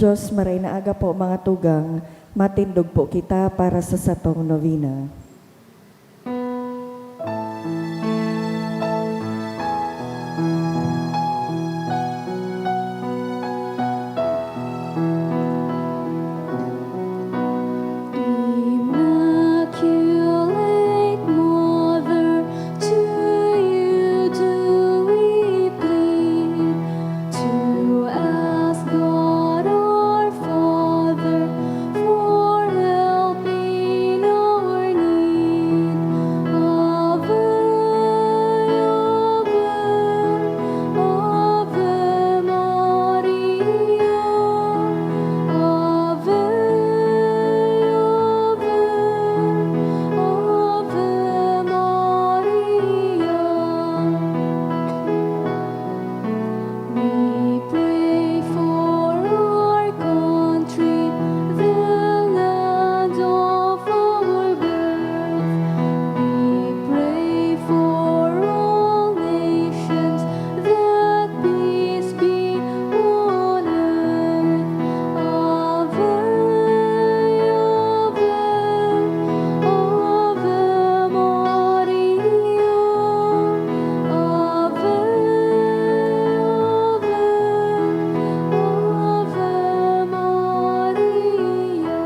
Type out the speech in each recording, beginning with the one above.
Diyos maray na aga po mga tugang, matindog po kita para sa satong novena. Immaculate Mother, to you do we plead, to ask God our Father for help in our need. Ave, Ave, Ave Maria. Ave, Ave Maria. We pray for our country, the land of our birth. We pray for all nations, that peace be on earth. Ave, Ave, Ave Maria. Ave, Ave Maria.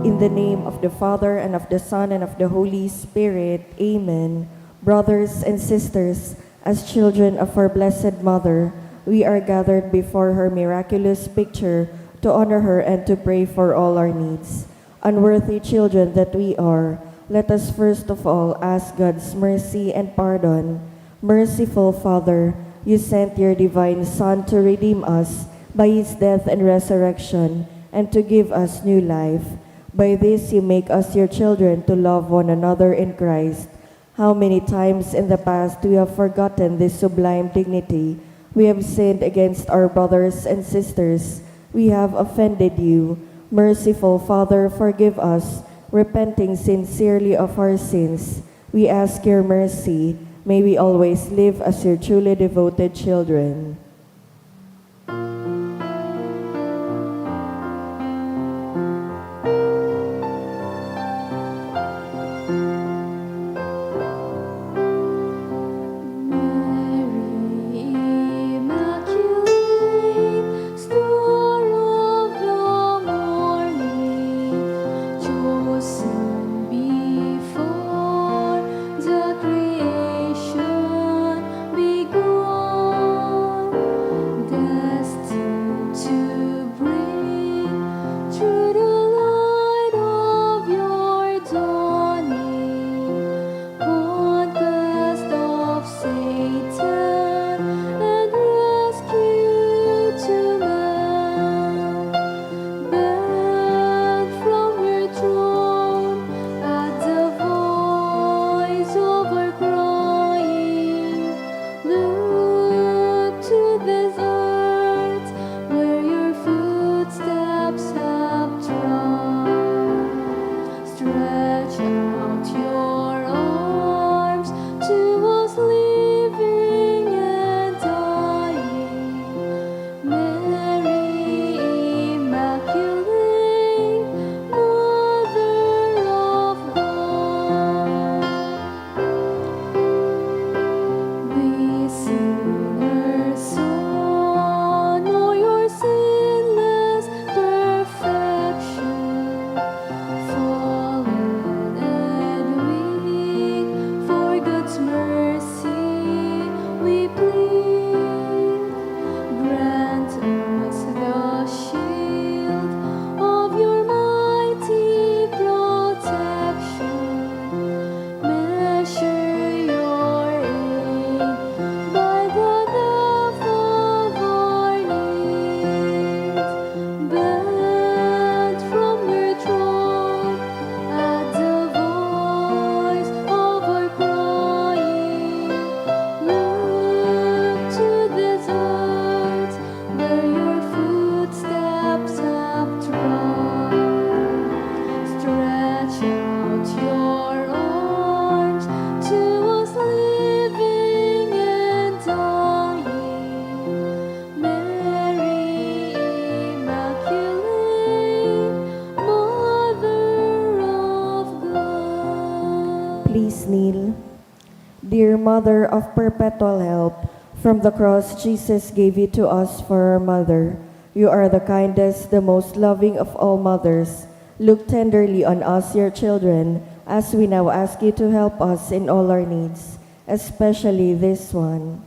In the name of the Father, and of the Son, and of the Holy Spirit. Amen. Brothers and sisters, as children of our Blessed Mother, we are gathered before her miraculous picture to honor her and to pray for all our needs. Unworthy children that we are, let us first of all ask God's mercy and pardon. Merciful Father, you sent your divine Son to redeem us by his death and resurrection, and to give us new life. By this you make us your children to love one another in Christ. How many times in the past we have forgotten this sublime dignity. We have sinned against our brothers and sisters. We have offended you. Merciful Father, forgive us, repenting sincerely of our sins. We ask your mercy. May we always live as your truly devoted children. Mary, Immaculate, Star of the morning, chosen before the creation begun. Dear Mother of Perpetual Help, from the cross Jesus gave you to us for our mother. You are the kindest, the most loving of all mothers. Look tenderly on us, your children, as we now ask you to help us in all our needs, especially this one.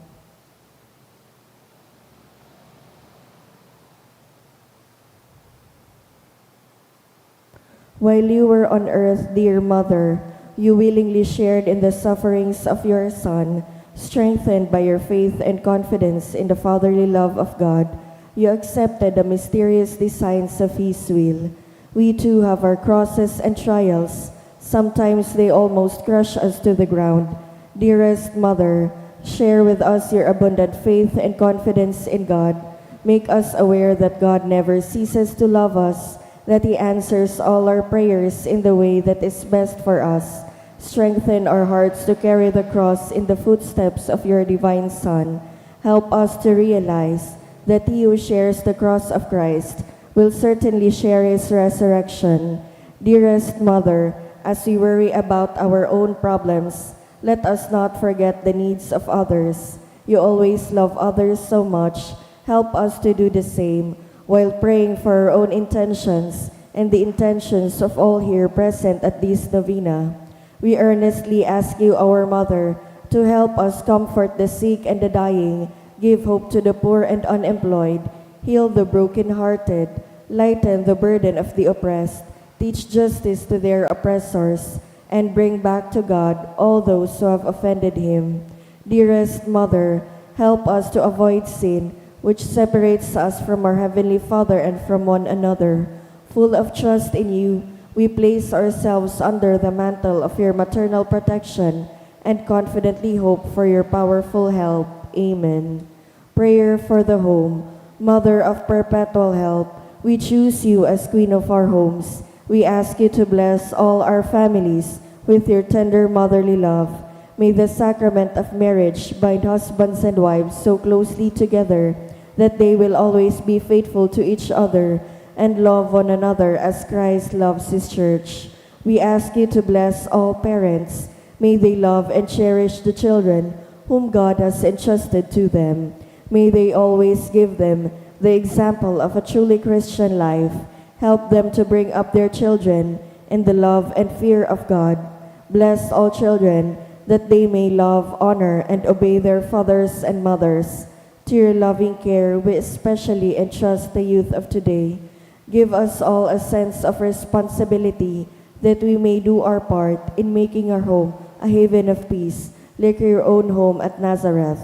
While you were on earth, dear Mother, you willingly shared in the sufferings of your Son, strengthened by your faith and confidence in the fatherly love of God. You accepted the mysterious designs of His will. We too have our crosses and trials. Sometimes they almost crush us to the ground. Dearest Mother, share with us your abundant faith and confidence in God. Make us aware that God never ceases to love us, that He answers all our prayers in the way that is best for us. Strengthen our hearts to carry the cross in the footsteps of your divine Son. Help us to realize that he who shares the cross of Christ will certainly share His resurrection. Dearest Mother, as we worry about our own problems, let us not forget the needs of others. You always love others so much. Help us to do the same, while praying for our own intentions and the intentions of all here present at this novena. We earnestly ask you, our Mother, to help us comfort the sick and the dying, give hope to the poor and unemployed, heal the brokenhearted, lighten the burden of the oppressed, teach justice to their oppressors, and bring back to God all those who have offended Him. Dearest Mother, help us to avoid sin, which separates us from our Heavenly Father and from one another. Full of trust in you, we place ourselves under the mantle of your maternal protection and confidently hope for your powerful help. Amen. Prayer for the home. Mother of perpetual help, we choose you as Queen of our homes. We ask you to bless all our families with your tender motherly love. May the sacrament of marriage bind husbands and wives so closely together that they will always be faithful to each other and love one another as Christ loves His church. We ask you to bless all parents. May they love and cherish the children whom God has entrusted to them. May they always give them the example of a truly Christian life. Help them to bring up their children in the love and fear of God. Bless all children that they may love, honor, and obey their fathers and mothers. To your loving care, we especially entrust the youth of today. Give us all a sense of responsibility that we may do our part in making our home a haven of peace, like your own home at Nazareth.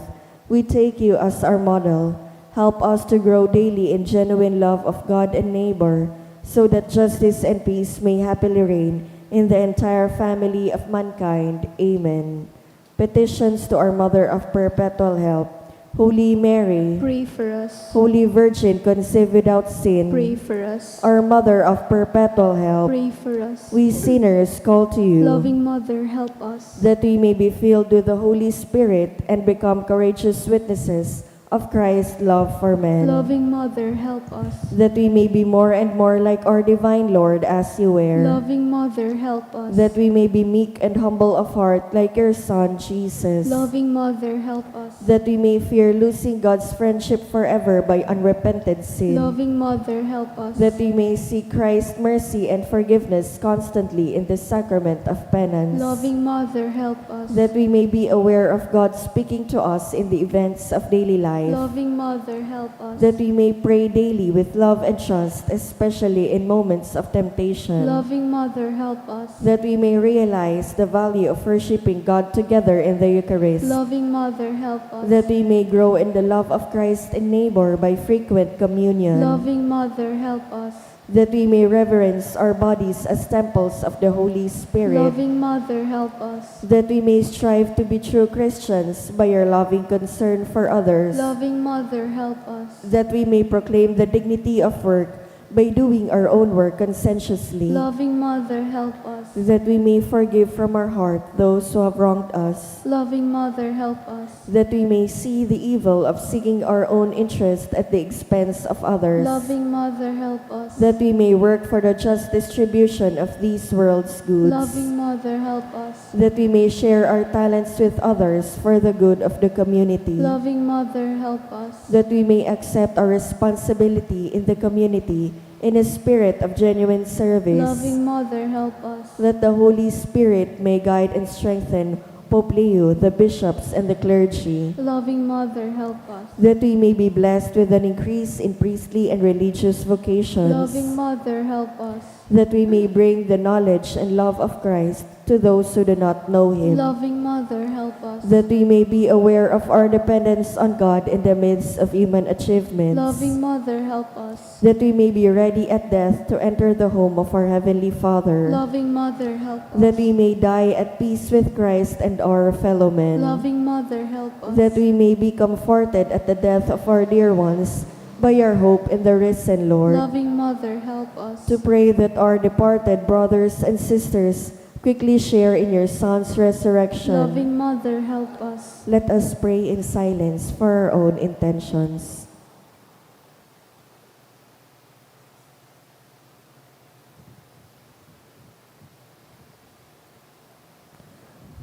We take you as our model. Help us to grow daily in genuine love of God and neighbor, so that justice and peace may happily reign in the entire family of mankind. Amen. Petitions to our Mother of Perpetual Help. Holy Mary, Pray for us. Holy Virgin conceived without sin, Pray for us. our Mother of Perpetual Help, Pray for us. we sinners call to you, Loving Mother, help us. that we may be filled with the Holy Spirit and become courageous witnesses of Christ's love for men. Loving Mother, help us. That we may be more and more like our divine Lord as you were. Loving Mother, help us. That we may be meek and humble of heart like your Son, Jesus. Loving Mother, help us. That we may fear losing God's friendship forever by unrepented sin. Loving Mother, help us. That we may seek Christ's mercy and forgiveness constantly in the sacrament of penance. Loving Mother, help us. That we may be aware of God speaking to us in the events of daily life. Loving Mother, help us. That we may pray daily with love and trust, especially in moments of temptation. Loving Mother, help us. That we may realize the value of worshiping God together in the Eucharist. Loving Mother, help us. That we may grow in the love of Christ and neighbor by frequent communion. Loving Mother, help us. That we may reverence our bodies as temples of the Holy Spirit. Loving Mother, help us. That we may strive to be true Christians by our loving concern for others. Loving Mother, help us. That we may proclaim the dignity of work by doing our own work conscientiously, Loving Mother, help us. that we may forgive from our heart those who have wronged us, Loving Mother, help us. that we may see the evil of seeking our own interest at the expense of others, Loving Mother, help us. that we may work for the just distribution of these world's goods, Loving Mother, help us. that we may share our talents with others for the good of the community, Loving Mother, help us. that we may accept our responsibility in the community in a spirit of genuine service, Loving Mother, help us. that the Holy Spirit may guide and strengthen Pope Leo, the bishops, and the clergy, Loving Mother, help us. that we may be blessed with an increase in priestly and religious vocations, Loving Mother, help us. that we may bring the knowledge and love of Christ to those who do not know Him, Loving Mother, help us. that we may be aware of our dependence on God in the midst of human achievements, Loving Mother, help us. that we may be ready at death to enter the home of our Heavenly Father, Loving Mother, help us. that we may die at peace with Christ and our fellow men, Loving Mother, help us. that we may be comforted at the death of our dear ones by our hope in the risen Lord, Loving Mother, help us. to pray that our departed brothers and sisters quickly share in your Son's resurrection. Loving Mother, help us. Let us pray in silence for our own intentions.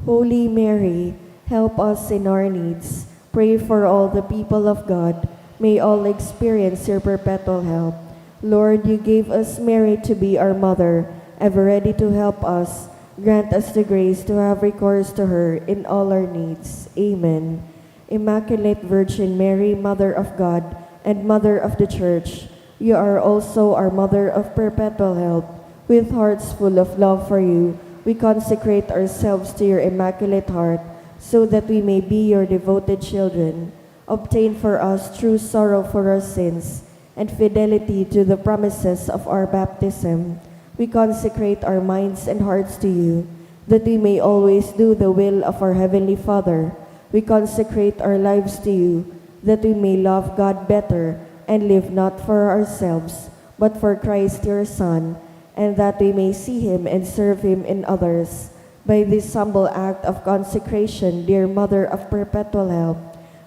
Holy Mary, help us in our needs. Pray for all the people of God. May all experience your perpetual help. Lord, you gave us Mary to be our mother, ever ready to help us. Grant us the grace to have recourse to her in all our needs. Amen. Immaculate Virgin Mary, Mother of God and Mother of the Church, you are also our Mother of perpetual help. With hearts full of love for you, we consecrate ourselves to your Immaculate Heart, so that we may be your devoted children. Obtain for us true sorrow for our sins and fidelity to the promises of our baptism. We consecrate our minds and hearts to you, that we may always do the will of our Heavenly Father. We consecrate our lives to you, that we may love God better and live not for ourselves, but for Christ your Son, and that we may see Him and serve Him in others. By this humble act of consecration, dear Mother of perpetual help,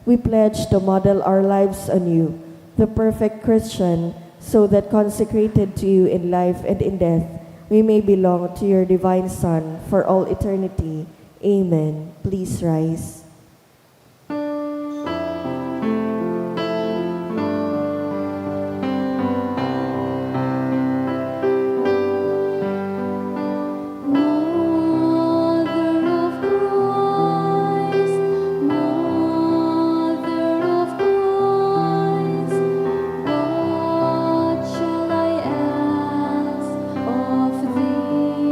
we pledge to model our lives on you, the perfect Christian, so that consecrated to you in life and in death, we may belong to your divine Son for all eternity. Amen. Please rise. Of thee,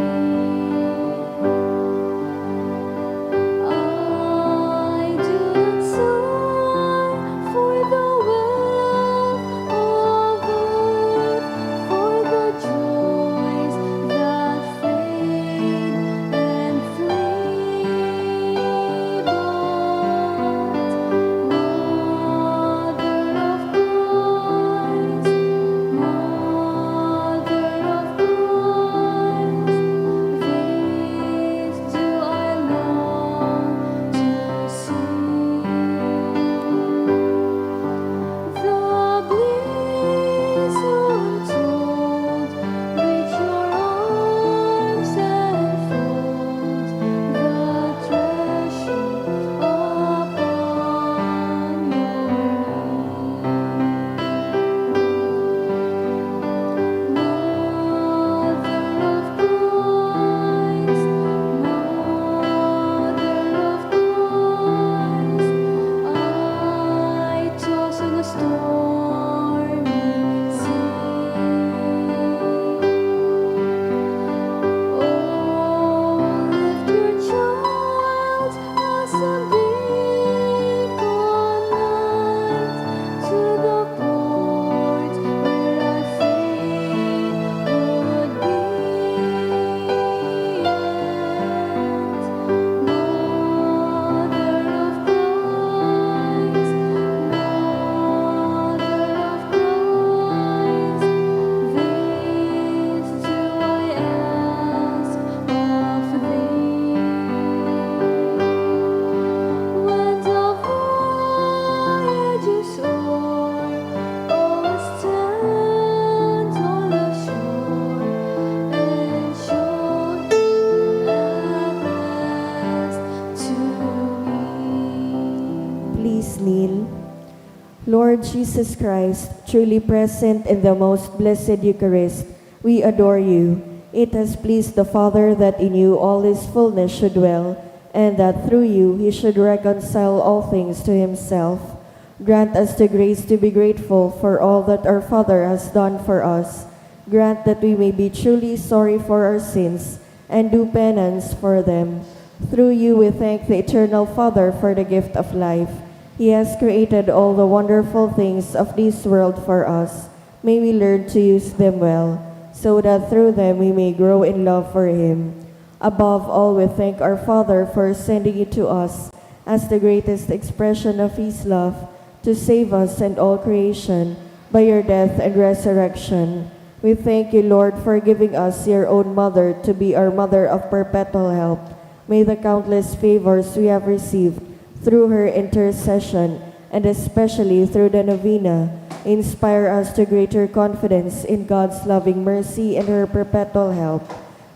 Lord Jesus Christ, truly present in the most blessed Eucharist, we adore you. It has pleased the Father that in you all his fullness should dwell, and that through you he should reconcile all things to himself. Grant us the grace to be grateful for all that our Father has done for us. Grant that we may be truly sorry for our sins and do penance for them. Through you we thank the Eternal Father for the gift of life. He has created all the wonderful things of this world for us. May we learn to use them well, so that through them we may grow in love for him. Above all, we thank our Father for sending you to us as the greatest expression of his love to save us and all creation by your death and resurrection. We thank you, Lord, for giving us your own mother to be our mother of perpetual help. May the countless favors we have received through her intercession, and especially through the novena, inspire us to greater confidence in God's loving mercy and her perpetual help.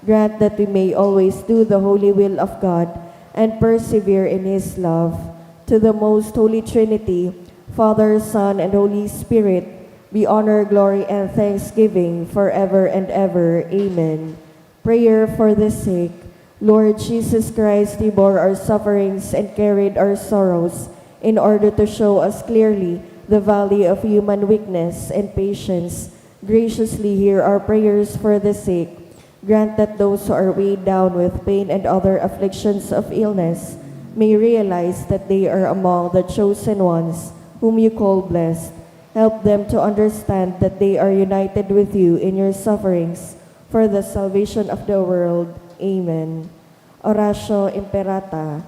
Grant that we may always do the holy will of God and persevere in his love. To the most holy Trinity, Father, Son, and Holy Spirit, be honor, glory, and thanksgiving forever and ever. Amen. Prayer for the sick. Lord Jesus Christ, you bore our sufferings and carried our sorrows in order to show us clearly the value of human weakness and patience. Graciously hear our prayers for the sick. Grant that those who are weighed down with pain and other afflictions of illness may realize that they are among the chosen ones whom you call blessed. Help them to understand that they are united with you in your sufferings for the salvation of the world. Amen. Oratio Imperata.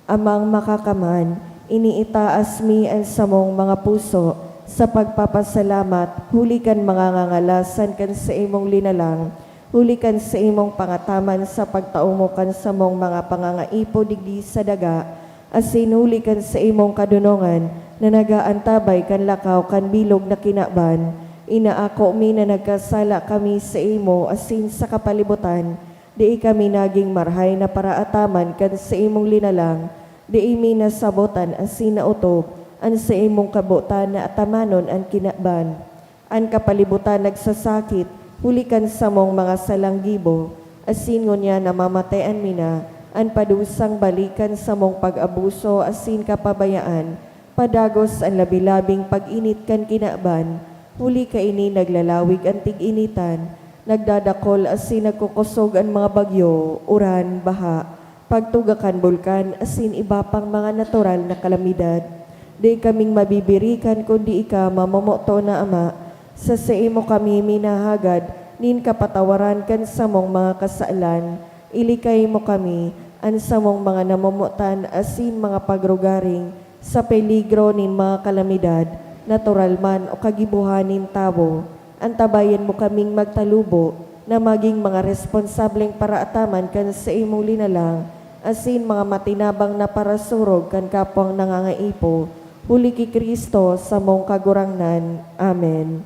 Amang makakaman, iniitaas mi ang samong mga puso sa pagpapasalamat, hulikan mga ngangalasan kan sa imong linalang, hulikan sa imong pangataman sa pagtaumokan sa mong mga pangangaipo digdi sa daga, asin hulikan sa imong kadunongan na nagaantabay kan lakaw kan bilog na kinaban. Inaako mi na nagkasala kami sa imo asin sa kapalibutan, di kami naging marhay na paraataman kan sa imong linalang, di imi nasabotan asin na utob, an sa imong kabutan na atamanon ang kinaban. An kapalibutan nagsasakit, hulikan sa mong mga salanggibo, asin ngunya na mamatayan mina, an padusang balikan sa mong pag-abuso asin kapabayaan, padagos ang labilabing pag-init kan kinaban, huli ka ini naglalawig ang tig-initan, nagdadakol asin nagkukusog ang mga bagyo, uran, baha, pagtugakan bulkan asin iba pang mga natural na kalamidad. Di kaming mabibirikan kundi ika mamamoto na Ama, sa imo kami minahagad, nin kapatawaran kan sa mong mga kasaalan, ilikay mo kami, an sa mong mga namamutan asin mga pagrugaring, sa peligro nin mga kalamidad, natural man o kagibuhanin tabo, antabayan mo kaming magtalubo na maging mga responsableng paraataman kan sa imong linalang, asin mga matinabang na parasurog kan kapwang nangangaipo, huli ki Kristo sa mong kagurangnan. Amen.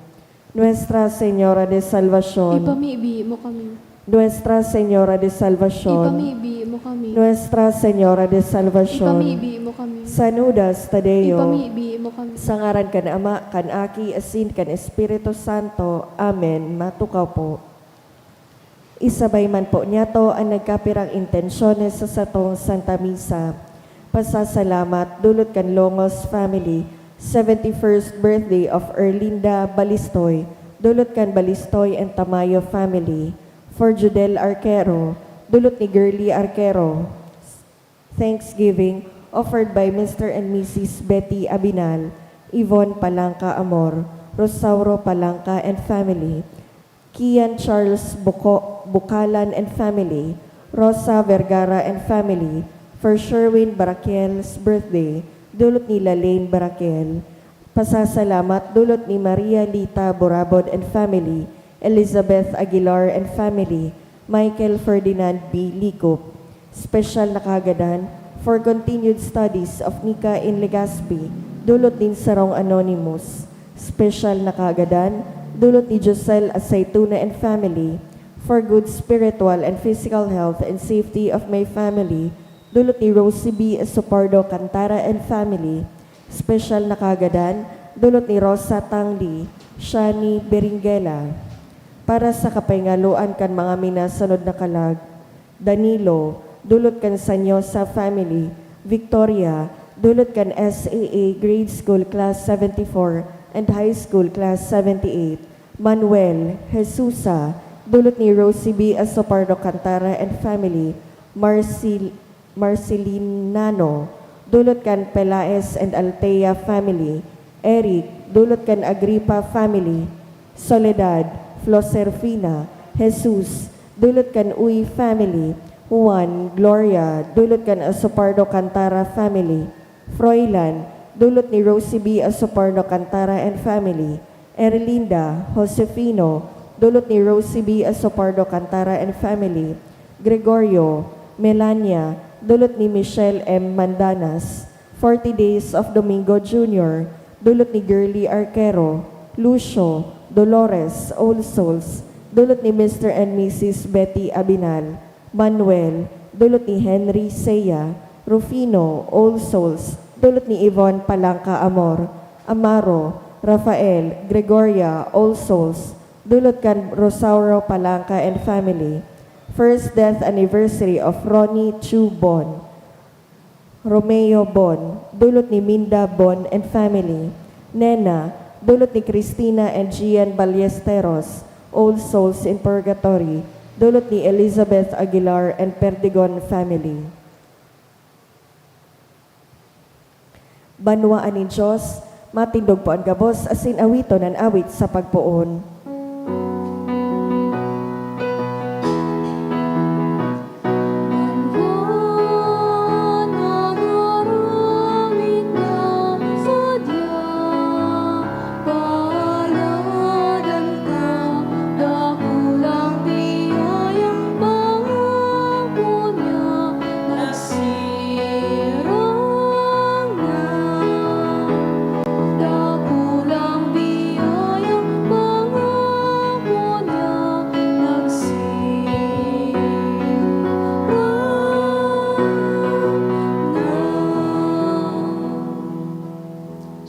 Nuestra Señora de Salvación, Ipamibi mo kami. Nuestra Señora de Salvación, Ipamibi mo kami. Nuestra Señora de Salvación, Ipamibi mo kami. Sanudas Tadeo, Ipamibi mo kami. sa ngaran kan Ama, kan Aki, asin kan Espiritu Santo. Amen. Matukaw po. Isabay man po niya to ang nagkapirang intensyones sa satong Santa Misa. Pasasalamat dulot kan Longos family, 71st birthday of Erlinda Balistoy, dulot kan Balistoy and Tamayo family. For Judel Arquero, dulot ni Girly Arquero. Thanksgiving offered by Mr. and Mrs. Betty Abinal, Yvonne Palanca Amor, Rosauro Palanca and family, Kian Charles Bukalan and family, Rosa Vergara and family, for Sherwin Barakel's birthday, dulot ni Lalaine Barakel. Pasasalamat dulot ni Maria Lita Borabod and family, Elizabeth Aguilar and family, Michael Ferdinand B. Licop. Special na kagadan for continued studies of Nika in Legazpi, dulot din Sarong Anonymous. Special na kagadan dulot ni Josel Aceituna and family, for good spiritual and physical health and safety of my family, dulot ni Rosie B. Sopardo Cantara and family. Special na kagadan dulot ni Rosa Tangli, Shani Beringuela. Para sa kapahingaluan kan mga minasunod na kalag, Danilo, dulot kan Sanyosa family, Victoria, dulot kan SAA Grade School Class 74 and High School Class 78, Manuel, Jesusa, dulot ni Rosie B. Asopardo Cantara and family, Marcelinano, dulot kan Pelaez and Altea family, Eric, dulot kan Agripa family, Soledad, Floserfina, Jesus, dulot kan Uy family, Juan, Gloria, dulot kan Asopardo Cantara family, Froilan, dulot ni Rosie B. Asopardo Cantara and family, Erlinda, Josefino, dulot ni Rosie B. Asopardo Cantara and family, Gregorio, Melania, dulot ni Michelle M. Mandanas, 40 Days of Domingo Jr., dulot ni Girly Arquero, Lucio, Dolores, All Souls, dulot ni Mr. and Mrs. Betty Abinal, Manuel, dulot ni Henry Seya, Rufino, All Souls, dulot ni Yvonne Palangka Amor, Amaro, Rafael, Gregoria, All Souls, dulot kan Rosauro Palangka and family, first death anniversary of Ronnie Chu Bon, Romeo Bon, dulot ni Minda Bon and family, Nena, dulot ni Cristina and Gian Ballesteros, All Souls in Purgatory, dulot ni Elizabeth Aguilar and Perdigon family. Banwaan ni Diyos, matindog po ang gabos, asin awiton ang awit sa pagpuon.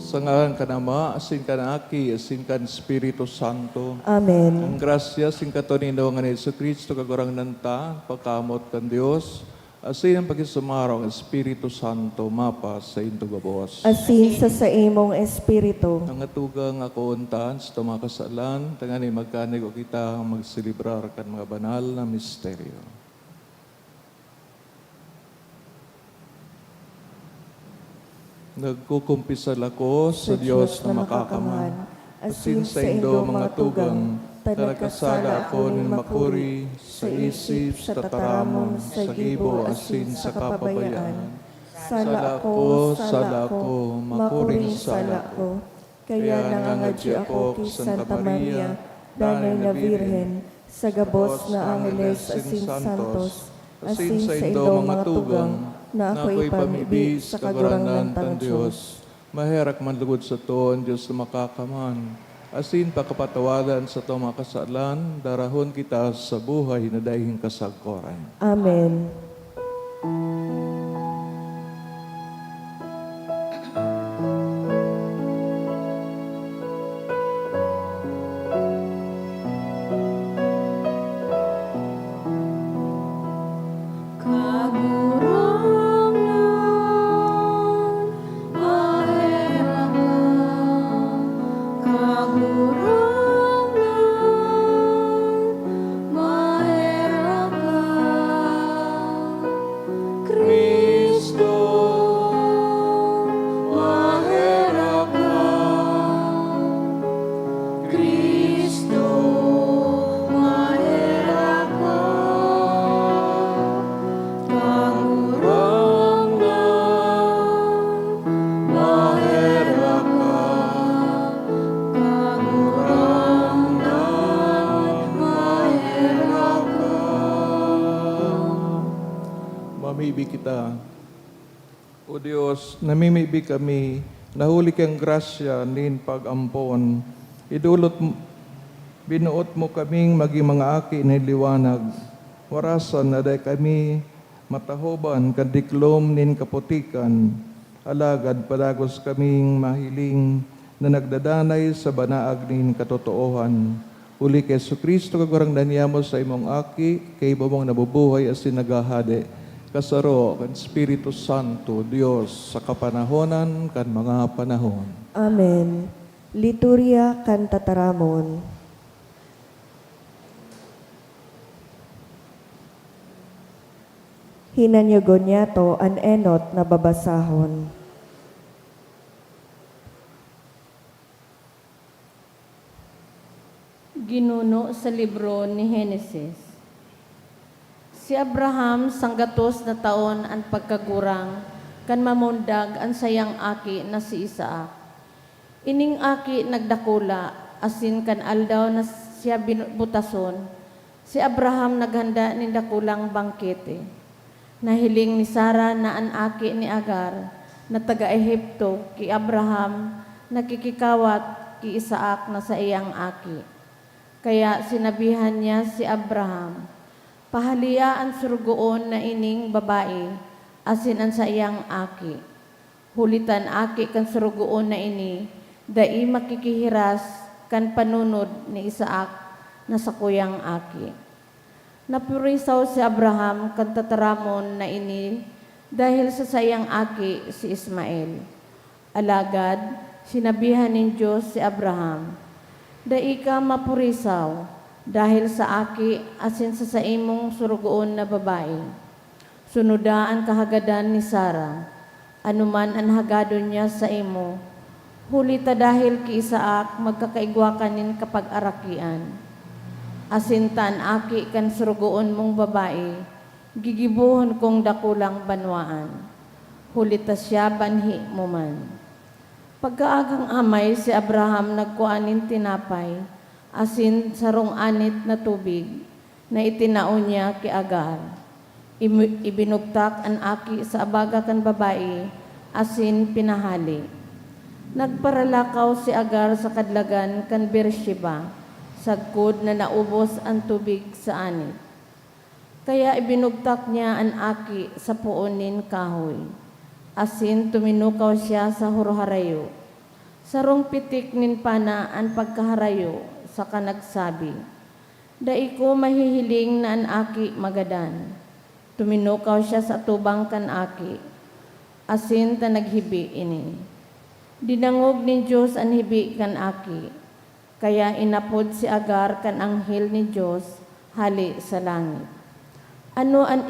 Sa ngalan ka na Ama, asin ka na Aki, asin ka na Espiritu Santo. Amen. Ang grasya, asin ka to nindo nga ni Jesu Cristo, kagurang nanta, pagkamot kan Dios, asin ang pagkisumaraw ang Espiritu Santo, mapa sa into gabos. Asin sa imong espiritu. Ang atugang ako untaan sa tumakasalan, tangani magkanig o kita magsilibrar kan mga banal na misteryo. Nagkukumpisal ako sa Diyos na makakamahal. Asin sa indo mga tugang, talagkasala ako ng makuri, sa isip, sa tataramon, sa gibo, asin sa kapabayaan. Sala ako, makuring sala ko. Kaya nangangadyo ako kay Santa Maria, Danay na Birhen, sa gabos na Angeles asin Santos, asin sa indo mga tugang, na ako'y pamibig sa kaguranan ng Diyos. Maherak man lugod sa toon, Diyos na makakaman. Asin pakapatawalan sa to makasalan, darahon kita sa buhay na dahing kasagkoran. Amen. Mamibig kita. O Diyos, namimibig kami, nahuli kang grasya, nin pag-ampon. Binuot mo kaming maging mga aki na liwanag. Warasan na day kami matahoban, kadiklom nin kaputikan. Alagad padagos kaming mahiling, na nagdadanay sa banaag nin katotoohan. Uli kay Kristo kagurang nanyamo sa imong aki, kay babong nabubuhay as sinagahade. Kasaro kan Espiritu Santo, Dios sa kapanahonan kan mga panahon. Amen. Liturya kan tataramon. Hinanyogon niya to an enot na babasahon. Ginuno sa libro ni Henesis. Si Abraham sanggatos na taon ang pagkagurang kan mamundag ang sayang aki na si Isaac. Ining aki nagdakula asin kan aldaw na siya butason. Si Abraham naghanda ni dakulang bangkete. Nahiling ni Sara na ang aki ni Agar na taga-Ehipto ki Abraham nakikikawat ki Isaac na sa iyang aki. Kaya sinabihan niya si Abraham, "Pahalia ang surugoon na ining babae, asin ang sa iyang aki. Hulitan aki kan surugoon na ini, dai makikihiras kan panunod ni Isaac na sa kuyang aki." Napurisaw si Abraham kan tataramon na ini dahil sa sayang aki si Ismael. Alagad, sinabihan ng Diyos si Abraham, "Dai ka mapurisaw dahil sa aki asin sa imong surugoon na babae. Sunuda ang kahagadan ni Sara, anuman ang hagadon niya sa imo. Hulita dahil ki Isaac magkakaigwakanin kapag arakian. Asintan aki kan surugoon mong babae, gigibuhon kong dakulang banwaan. Hulita siya banhi mo man." Pagkaagang amay si Abraham nagkuanin tinapay, asin sarong anit na tubig, na itinaon niya ki Agar. Ibinugtak ang aki sa abaga kan babae, asin pinahali. Nagparalakaw si Agar sa kadlagan kan Beersheba, sagkod na naubos ang tubig sa anit. Kaya ibinugtak niya ang aki sa puonin kahoy. Asin tuminukaw siya sa hurharayo. Sarong pitik nin pana ang pagkaharayo sa kanagsabi, "Dai ko mahihiling na ang aki magadan." Tuminukaw siya sa tubang kan aki. Asin ta naghibi ini. Dinangog ni Diyos ang hibi kan aki. Kaya inapod si Agar kan anghel ni Diyos hali sa langit. "Ano ang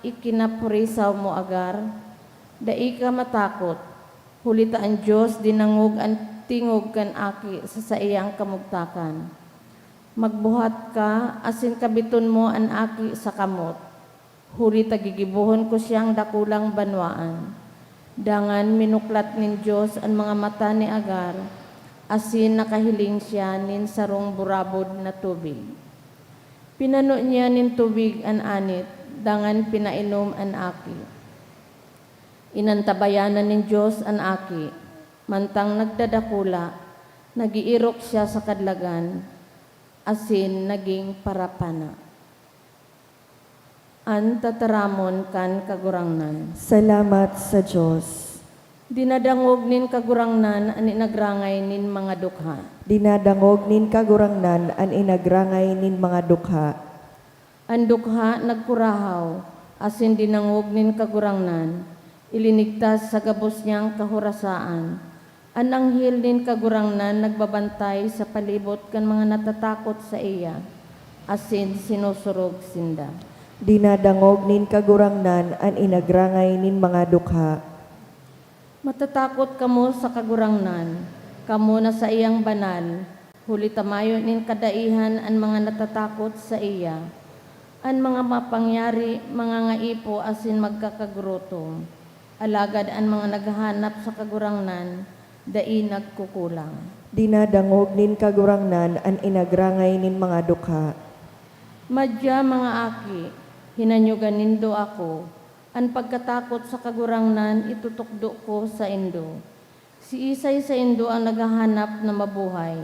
ikinapurisaw mo, Agar? Dai ka matakot. Hulita ang Diyos dinangog ang tingog kan aki sa iyang kamugtakan. Magbuhat ka, asin kabiton mo ang aki sa kamot. Hulita gigibuhon ko siyang dakulang banwaan." Dangan minuklat nin Diyos ang mga mata ni Agar, asin nakahiling siya nin sarong burabod na tubig. Pinano niya nin tubig an anit, dangan pinainom an aki. Inantabayanan ng Diyos ang aki, mantang nagdadakula, nagiirok siya sa kadlagan, asin naging parapana. An tataramon kan kagurangnan. Salamat sa Diyos. Dinadangog nin kagurangnan ang inagrangay nin mga dukha. Dinadangog nin kagurangnan an inagrangay nin mga dukha. Ang dukha nagkurahaw, asin dinangog nin kagurangnan, ilinigtas sa gabos niyang kahurasaan. Ang anghel nin kagurangnan nagbabantay sa palibot kan mga natatakot sa iya, asin sinusurog sinda. Dinadangog nin kagurangnan an inagrangay nin mga dukha. Matatakot kamo sa kagurangnan, kamo na sa iyang banal, huli tamayo nin kadaihan ang mga natatakot sa iya. Ang mga mapangyari, mga ngaipo asin magkakagurutom. Alagad ang mga naghahanap sa kagurangnan, dai nagkukulang. Dinadangog nin kagurangnan an inagrangay nin mga dukha. Madya mga aki, hinanyugan nindo ako, ang pagkatakot sa kagurangnan itutukdo ko sa indo. Si Isay sa indo ang naghahanap na mabuhay,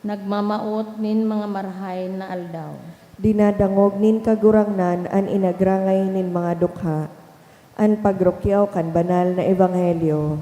nagmamaot nin mga marhay na aldaw. Dinadangog nin kagurangnan an inagrangay nin mga dukha. An pagrokyaw kan banal na ebanghelyo.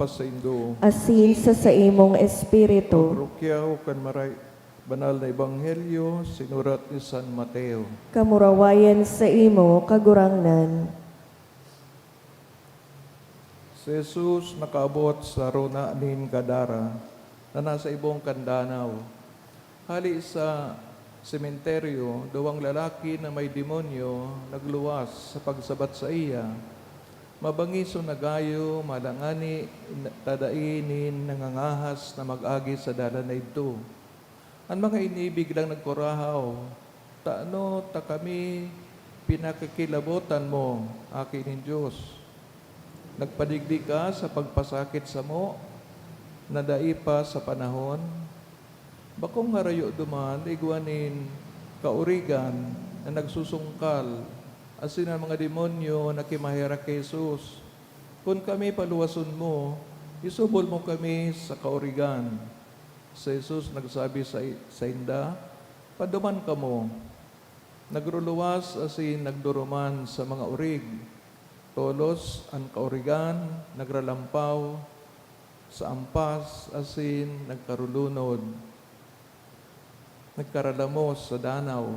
mapasaindo. asin sa imong espiritu. Pagrukyaw kan maray banal na ebanghelyo sinurat ni San Mateo. Kamurawayan sa imo kagurangnan. Si Jesus nakaabot sa Rona nin Gadara na nasa ibong Kandanaw. Hali sa sementeryo, dawang lalaki na may demonyo nagluwas sa pagsabat sa iya. Mabangiso na gayo, malangani, tadainin, nangangahas na mag-agi sa dala na ito. Ang mga inibig lang nagkurahaw, taano ta kami pinakakilabotan mo, akin Diyos. Nagpadigdi ka sa pagpasakit sa mo, nadaipa sa panahon. Bakong harayo duman, igwanin kaurigan na nagsusungkal, asin ang mga demonyo na kimahira kay Jesus. Kung kami paluwason mo, isubol mo kami sa kaurigan. Si Jesus nagsabi sa inda, paduman ka mo. Nagruluwas asin nagduruman sa mga urig. Tolos ang kaurigan, nagralampaw sa ampas, asin nagkarulunod. Nagkaralamos sa danaw.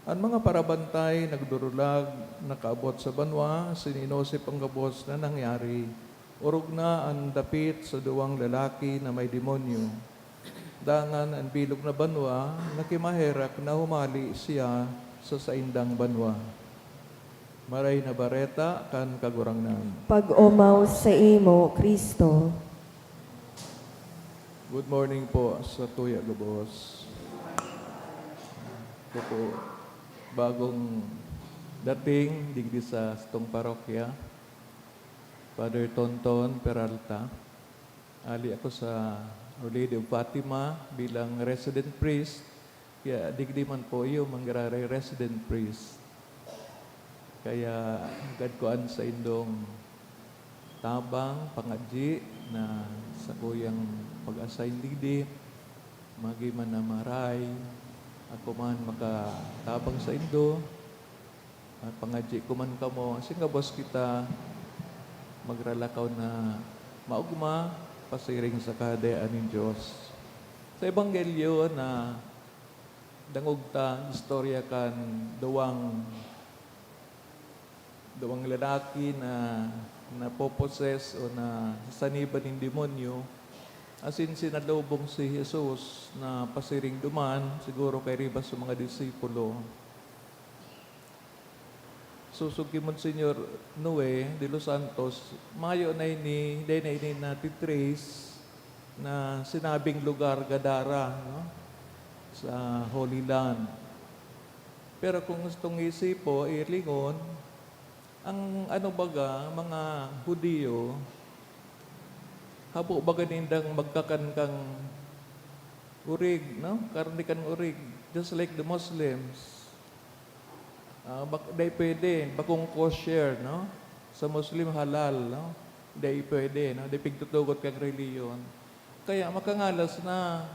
Ang mga parabantay nagdurulag, nakaabot sa banwa, sininose panggabos na nangyari. Urog na ang dapit sa duwang lalaki na may demonyo. Dangan ang bilog na banwa, nakimaherak na humali siya sa saindang banwa. Maray na bareta kan kagurangnan. Pag-umaw sa imo, Kristo. Good morning po sa Tuya Gabos. Ito po, bagong dating digdi sa itong parokya, Father Tonton Peralta. Ali ako sa Our Lady of Fatima bilang resident priest. Kaya digdi man po iyo manggararay resident priest. Kaya gadkoan sa indong tabang, pangadji na sa kuyang pag-assign digdi, magi man na maray, ako man makatabang sa indo, at pangadji ko man kamo, singa boss kita, magralakaw na maugma, pasiring sa kadayaan ng Diyos. Sa Ebanghelyo na dangog ta, istorya kan dawang lalaki na napoposes o na saniban ng demonyo, asin sinalubong si Jesus na pasiring duman, siguro kay ribas sa mga disipulo. Susugi Monsignor Noe de Los Santos, mayo na ini natin trace na sinabing lugar Gadara, no? Sa Holy Land. Pero kung gustong isipo, ilingon, ang mga Hudiyo, habo baga nindang magkakankang urig, no? Karnikan urig, just like the Muslims. Day pwede, bakong kosher, no? Sa Muslim halal, no? Day pwede, no? Day pigtutugot kang reliyon. Kaya makangalas na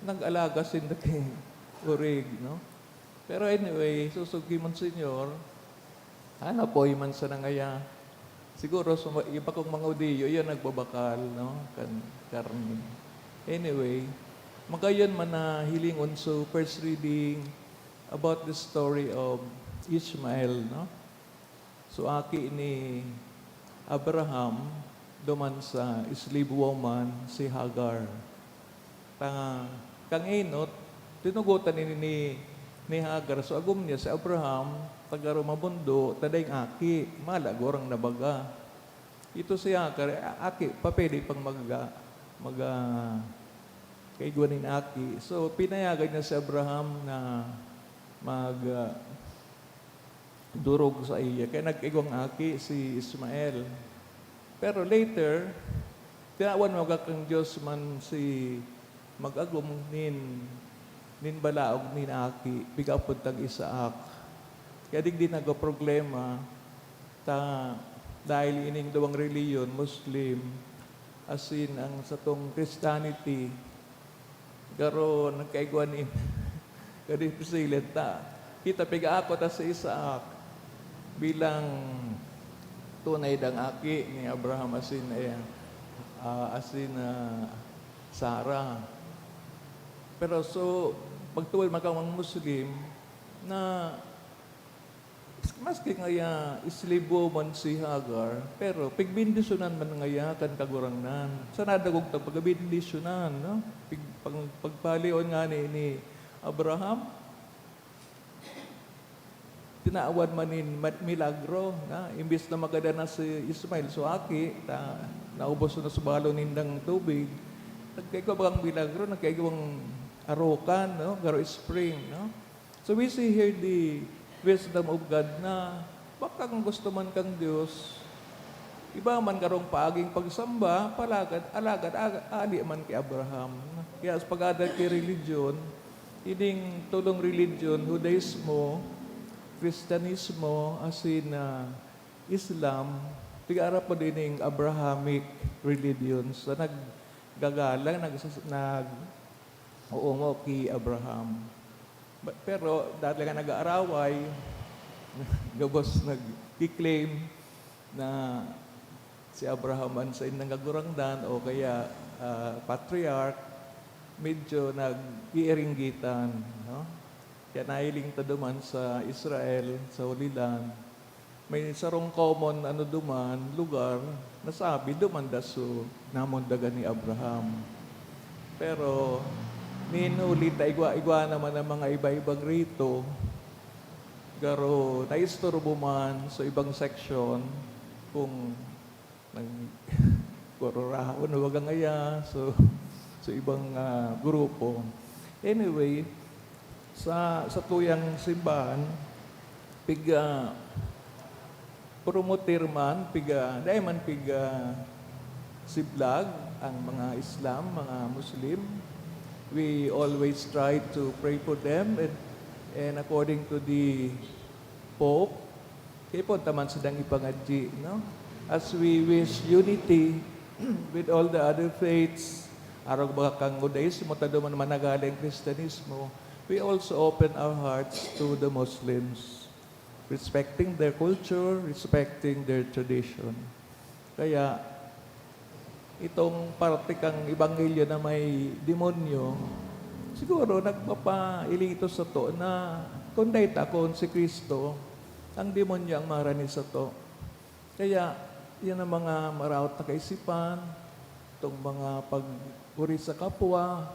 nag-alaga sinda kay urig, no? Pero anyway, susugi Monsignor, ano po man sa nangaya. Siguro, iba kong mga Hudiyo, yun nagbabakal, no? Karni. Anyway, magayon man na hilingon so first reading about the story of Ishmael, no? So, aki ni Abraham, duman sa slave woman, si Hagar. Kang Enot, tinugutan ni Hagar. So, agum niya si Abraham, tagaro mabundo, taday aki, malagorang nabaga. Ito si Hagar, aki, papeli pang kaiguanin aki. So, pinayagan niya si Abraham na durog sa iya. Kaya nag-igwang aki si Ismael. Pero later, tinawan mo kang Diyos man si mag-agum nin balaog nin aki, bigapod tag Isaak. Kaya digdi nag-problema dahil ining dawang reliyon, Muslim, asin ang satong Christianity, garo nagkaiguanin, kadi pisilit ta. Kita pigaako ta sa Isaak bilang tunay dang aki ni Abraham asin as in Sarah. Pero so, pagtuwal mga Muslim, na maski ngaya islibo man si Hagar, pero pigbindisyonan man ngaya kan kagurangnan. Sa nadagog tag pagbindisyonan, no? Pagpalion nga ni Abraham, tinaawan manin milagro na imbis na magada na si Ismail so aki naubos na subalo nindang tubig nagkaigo bagang milagro nagkaigawang arokan no garo spring no. So we see here the wisdom of God na baka kung gusto man kang Diyos iba man karong paaging pagsamba alagad ali man kay Abraham. Kaya sa pag-adal kay religion ining tulong religion Judaismo Kristyanismo, as in Islam, tigara po din yung Abrahamic religions na naggagalang, uungo kay Abraham. Pero dahil nga nag-aaraway, gabos nag-claim na si Abraham man sa inang kagurangdan o kaya patriarch, medyo nag-iiringgitan, no? Kaya nailing ta duman sa Israel, sa Holy Land. May sarong common duman, lugar, nasabi duman daso namundagan ni Abraham. Pero ninuli ta igwa naman ang mga iba-ibang rito. Garo naistorbo man sa ibang section kung kororahon o wagang aya so ibang grupo. Anyway, sa tuyang simbahan, piga promoter man, dahil man siblag ang mga Islam, mga Muslim. We always try to pray for them and according to the Pope, kaya po taman sadang ipangadji, no? As we wish unity with all the other faiths, araw baka kang Judaismo, tado man managaling Kristyanismo, we also open our hearts to the Muslims, respecting their culture, respecting their tradition. Kaya, itong parte kang ebanghelyo na may demonyo, siguro nagpapailito sa to na kung dahil takon si Kristo, ang demonyo ang marani sa to. Kaya, yan ang mga marawat na kaisipan, itong mga pag-uri sa kapwa,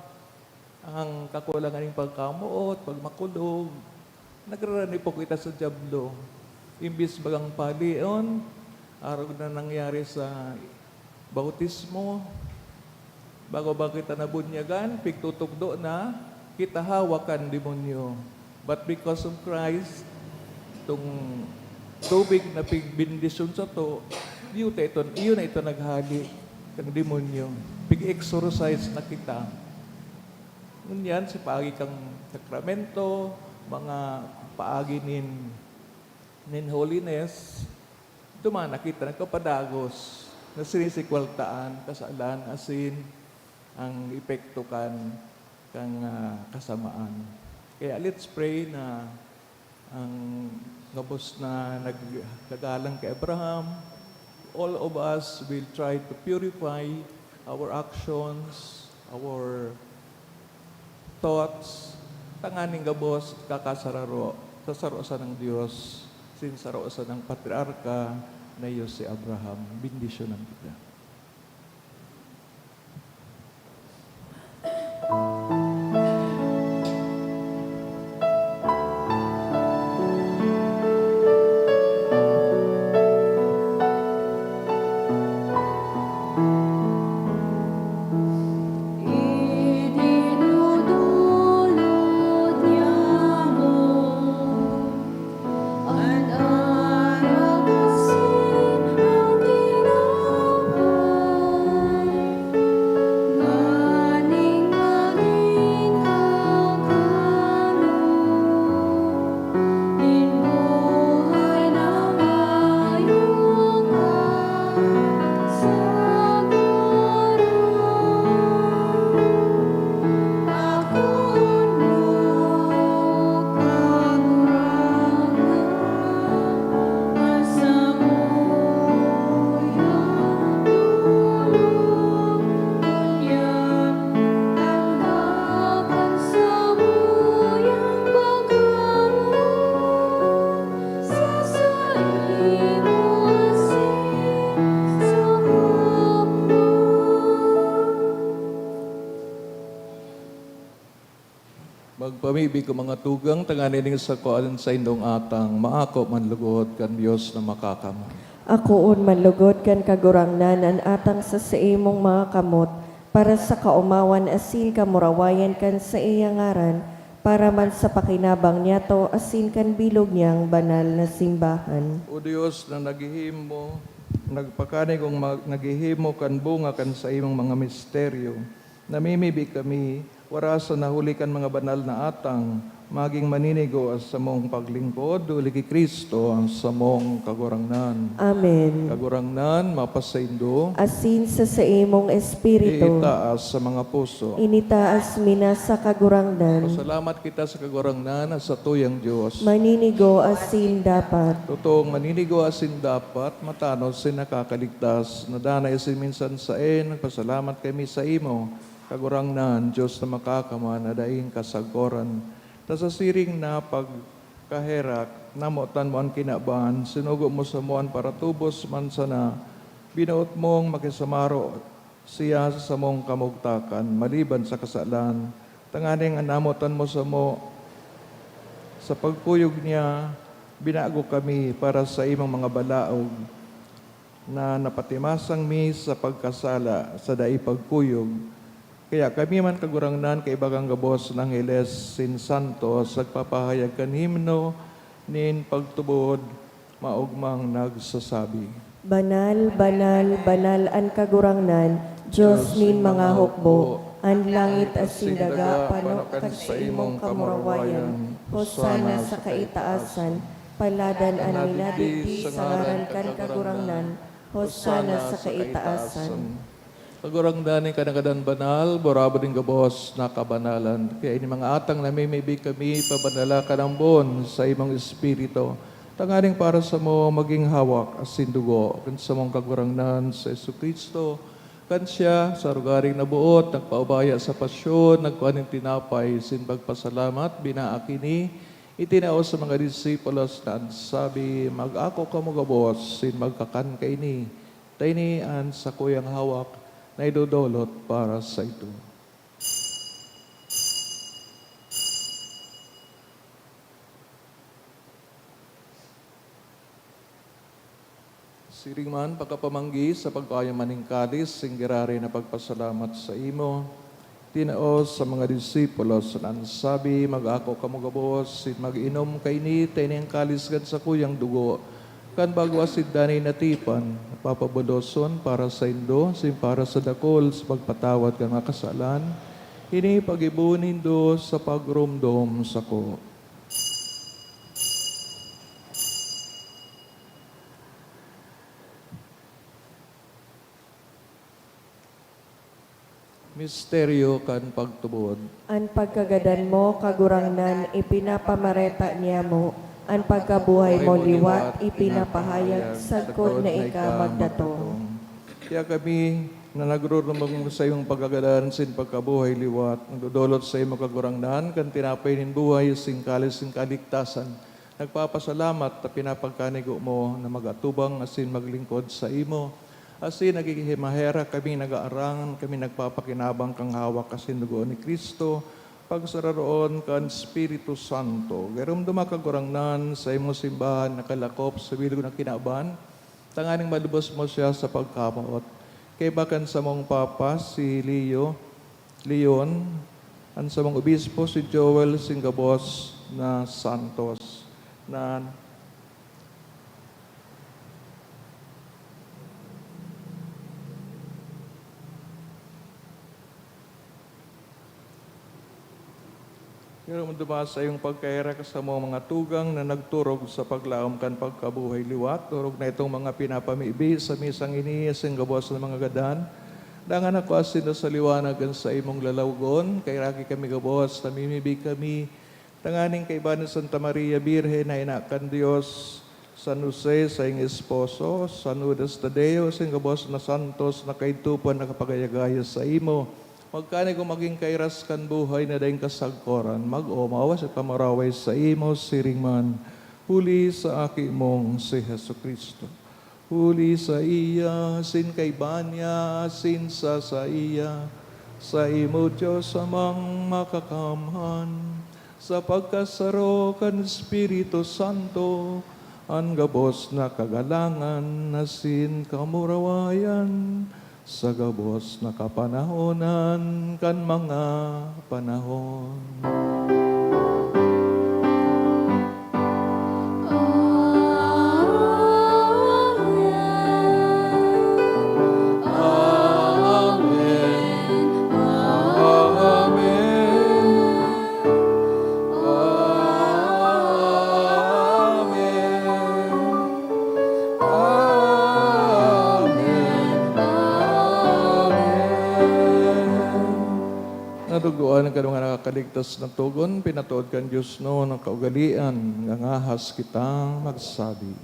ang kakulangan ng pagkamuot, pagmakulog, nagrarani po kita sa jablo. Imbis bagang palion, araw na nangyari sa bautismo, bago ba kita nabunyagan, pigtutugdo na, kita hawakan demonyo. But because of Christ, itong tubig na pigbindisyon sa to, yun na ito naghali ng demonyo. Pig-exorcise na kita. Ngunyan, sa paagi kang sakramento, mga paagi nin holiness, duman nakita nagkapadagos na sinisikwaltaan, kasalan, asin, ang epekto kang kasamaan. Kaya let's pray na ang gabos na nagkagalang kay Abraham, all of us will try to purify our actions, our thoughts, tanganing gabos, kakasararo, sa sarosa ng Diyos, sinsarosa ng patriarka na iyo si Abraham. Bendisyonan kita. Idinudulot niya mo ang araw kasi ang ginagawa. Magpamibig ko mga tugang, tanganin sa kuan sa indong atang, maako manlugod kan Dios na makakamo. Ako un manlugod kan kagurangnan an atang sa imong mga kamot, para sa kaumawan asin kamurawayan kan sa iyang ngaran, para man sa pakinabang niya to asin kan bilog niyang banal na simbahan. O Dios na naghihimo, nagpakani kong naghihimo kan bunga kan sa imong mga misteryo, namimibi kami, wara sa nahuli kan mga banal na atang, maging maninigo as sa mong paglingkod, uli kay Kristo ang sa mong kagurangnan. Amen. Kagurangnan, mapasaindo, Asin sa imong espiritu, itaas sa mga puso. initaas mina sa kagurangnan, Pasalamat kita sa kagurangnan at sa tuyang Diyos. maninigo asin dapat. Totoong maninigo asin dapat, matanaw sin nakakaligtas, nadanay sin minsan sa nagpasalamat kami sa imo, kagurangnan, Diyos na makakama, na daing kasagoran. Ta sa siring na pagkaherak, namutan mo ang kinaban, sinugo mo sa muan para tubos man sana, binuot mong makisamaro siya sa mong kamugtakan, maliban sa kasalan. Tanganing namutan mo sa mo, sa pagkuyog niya, binago kami para sa imong mga balaog, na napatimasang mi sa pagkasala sa dai pagkuyog. Kaya kami man kagurangnan kay bagang gabos ng Hiles sin Santos, nagpapahayag kan himno nin pagtubod, maugmang nagsasabi. Banal, banal, banal an kagurangnan, Diyos nin mga hukbo, an langit asin daga, panukan sa imong kamurawayan, hosana sa kaitaasan, paladan an minadidi sa ngaran kan kagurangnan, hosana sa kaitaasan. Kagurangnan ni kanagadan banal, borabo din gabos na kabanalan. Kaya ini mga atang namimibig kami, pabanala ka ng bon sa imong espiritu. Tanganing para sa mo maging hawak asin dugo, kan sa mong kagurangnan sa Jesucristo, kan siya sa rugaring nabuot, nagpaubaya sa pasyon, nagkuhaning tinapay, sin pagpasalamat, binaakini, itinao sa mga disipulos na sabi, mag-ako ka mo gabos, sin magkakan kaini, taynian sa kuyang hawak, na idudolot para sa ito. Siring man, pagkapamanggi sa pagkaya maning kalis, singgirari na pagpasalamat sa imo, tinaos sa mga disipulos, na sabi, mag-ako kamugabos, mag-inom kay ni, tayo kalis gan sa kuyang dugo, kan bago asid danay natipan, papabuloson para sa indo, sin para sa dakol, sa pagpatawad kang kasalan, ini pag-ibunin do sa pagrumdom sa ko. Misteryo kan pagtubod. An pagkagadan mo, kagurangnan, ipinapamareta niya mo, an pagkabuhay mo liwat, ipinapahayag, sagkod na ika magdatong. Kaya kami na nagrurumang sa iyong pagkagadan sin pagkabuhay liwat, nagdudulot sa iyong kagurangnan, kan tinapay nin buhay, sin kalis, sin kaligtasan. Nagpapasalamat na pinapagkanigo mo na magatubang asin maglingkod sa imo. Asin nagigihimahera kami nag-aarangan, kami nagpapakinabang kang hawak asin dugo ni Kristo, pagsararoon kan Espiritu Santo. Garum dumakagurangnan sa imo simbahan nakalakop sa bilog na kinaban, tanganing malubos mo siya sa pagkamot. Kay bakan sa mong papa si Leon, an sa mong obispo si Joel Singabos na Santos, na Ngayon dumas sa iyong pagkaira sa mga tugang na nagturog sa paglaom kan pagkabuhay liwat. Turog na itong mga pinapamibi sa misang iniising gabos ng mga gadan. Dangan ako asin na sa liwanagan sa imong lalawgon. Kay raki kami gabos, namimibi kami. Tanganing kay Banin Santa Maria Birhen na inakan Diyos. San Jose sa iyong esposo. San Judas Tadeo sa iyong gabos na santos na kaitupan na kapagayagaya sa imo. Magkani kung maging kairas kan buhay na daing kasagkoran, mag-umawas at pamaraway sa imo, siring man, huli sa aki mong si Heso Kristo. Huli sa iya, sin kay Banya, sin sa iya, sa imo Diyos amang makakamhan, sa pagkasaro kan Espiritu Santo, ang gabos na kagalangan, nasin kamurawayan, sa gabos na kapanahonan, kan mga panahon. Amen. Amen. Naduguan ang kanong nakakaligtas ng tugon, pinatuod kan Diyos no ng kaugalian, nga ngahas kitang magsabi.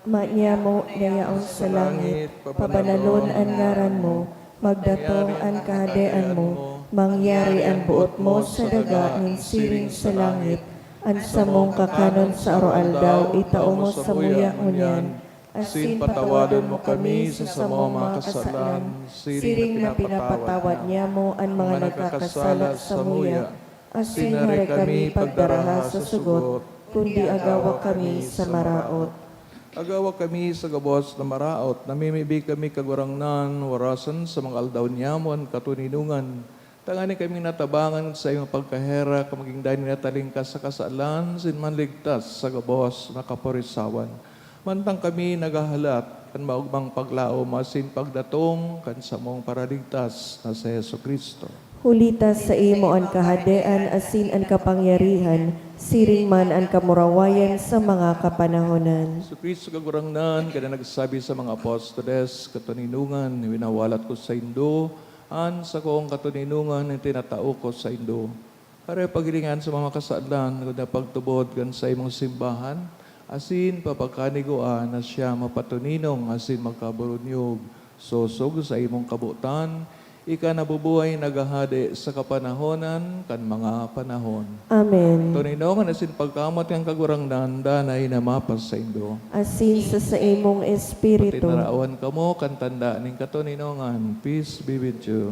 Maanya mo nayaon sa langit, pabanalon ang ngaran mo, magdatong ang kahadean mo, mangyari ang buot mo sa daga ng siring sa langit, ang samong kakanon sa araw-aldaw, itao mo sa muya ngunyan, asin patawadon mo kami sa samong mga kasalan, siring na pinapatawad niya mo ang mga nagkakasala sa muya, asin na kami pagdaraha sa sugot, kundi agawa kami sa maraot. Agawa kami sa gabos na maraot, namimibi kami kagurangnan, warasan sa mga aldaw niyamon, katuninungan. Tangani kami natabangan sa iyong pagkahera, kamaging dahil nataling ka sa kasalan, sinmanligtas sa gabos na kaporisawan. Mantang kami nagahalat, kan maugmang paglao, masin pagdatong, kan samong paraligtas na sa Yesu Kristo. Hulitas sa imo ang kahadean, asin ang kapangyarihan, siring man ang kamurawayan sa mga kapanahonan. Sa Kristo kagurangnan, kada nagsabi sa mga apostoles, katuninungan, winawalat ko sa Indo, an sa kong katuninungan, tinatao ko sa Indo. Para pagilingan sa mga kasalan, kada pagtubod kan sa imong simbahan, asin papagkaniguan na siya mapatuninong, asin magkaburunyog, sosog sa imong kabutan, ika nabubuhay nagahade sa kapanahonan kan mga panahon. Amen. Tuninongan asin pagkamot ng kagurangnan, danay na mapas sa Indo. Asin sa imong espiritu. Tinaraawan ka mo, kan tanda ning katuninongan. Peace be with you.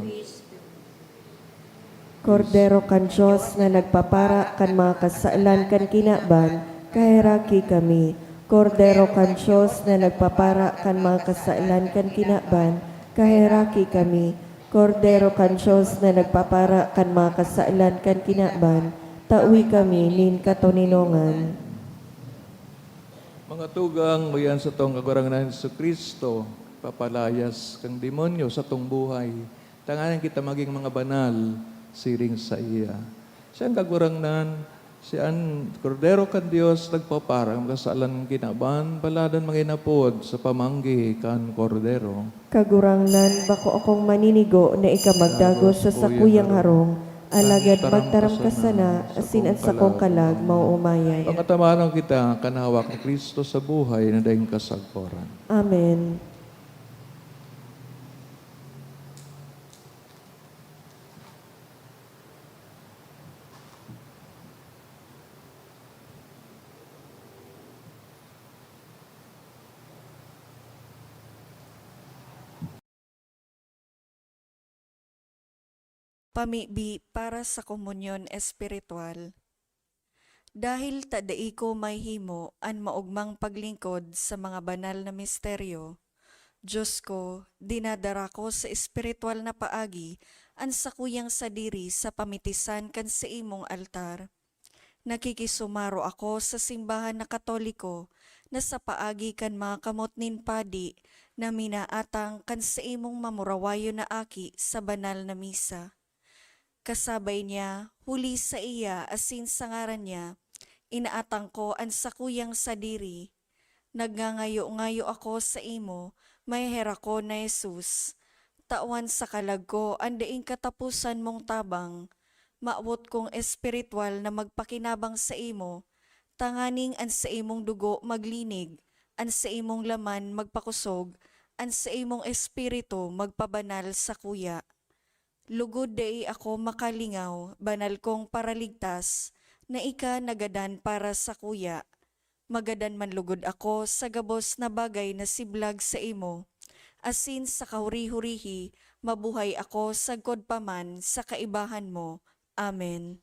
Kordero kan Diyos na nagpapara kan mga kasalan kan kinaban, kahiraki kami. Kordero kan Diyos na nagpapara kan mga kasalan kan kinaban, kahiraki kami. Kordero kan Diyos na nagpapara kan mga kasalan kan kinaban, tawi kami nin katuninongan. Mga tugang, mayan sa tong kagurangan sa Kristo, papalayas kang demonyo sa tong buhay. Tanganan kita maging mga banal, siring sa iya. Siyang kagurangnan, siyang kordero kan Dios nagpaparang kasalan kinaban, baladan manginapod sa pamanggi kan kordero. Kagurangnan, bako akong maninigo na ikamagdago sa sakuyang harong, alagad magtaram ka sana, asin at sakong kalag, mauumayan. Pangatamanong kita, kanahawak ni Kristo sa buhay na daing kasagporan. Amen. Pamibi para sa komunyon espiritual. Dahil tadai ko may himo an maugmang paglingkod sa mga banal na misteryo, Diyos ko, dinadara ko sa espiritual na paagi an sakuyang sadiri sa pamitisan kan sa imong altar. Nakikisumaro ako sa simbahan na Katoliko na sa paagi kan mga kamot nin padi na minaatang kan sa imong mamurawayo na aki sa banal na misa. Kasabay niya, huli sa iya asin sa ngaran niya, inaatang ko ang sakuyang sadiri. Nagngangayo-ngayo ako sa imo, may hera ko na Jesus. Tawan sa kalag ko, ang daing katapusan mong tabang. Maawot kong espiritual na magpakinabang sa imo, tanganing an sa imong dugo maglinig, an sa imong laman magpakusog, an sa imong espiritu magpabanal sa kuya. Lugod dai ako makalingaw, banal kong paraligtas, na ika nagadan para sa kuya. Magadan man lugod ako sa gabos na bagay na siblag sa imo. Asin sa kahuri-hurihi, mabuhay ako sa godpaman sa kaibahan mo. Amen.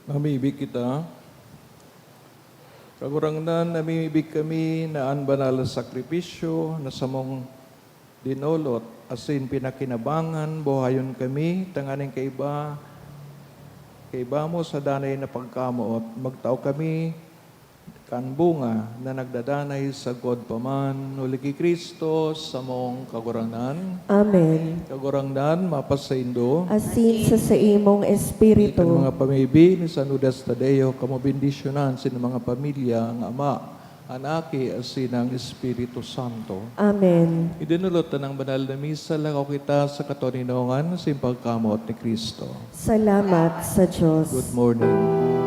Mamibig kita. Kagurangnan, namimibig kami na ang banal na sakripisyo na samong dinolot, asin pinakinabangan, buhayon kami, tanganing kaiba mo sa danay na pagkamuot, magtao kami, kanbunga na nagdadanay sa God paman, uli ki Kristo, samong kagurangnan, Amen. kagurangnan, mapasaindo, Asin sa imong espiritu. Ikan mga pamibi ni San Judas Tadeo, kamo bendisyonan sin mga pamilya, ang Ama, Anaki, asin ang Espiritu Santo. Amen. Idinulot ng banal na misa, lakaw kita sa katoninongan sa pagkamot ni Kristo. Salamat sa Diyos. Good morning.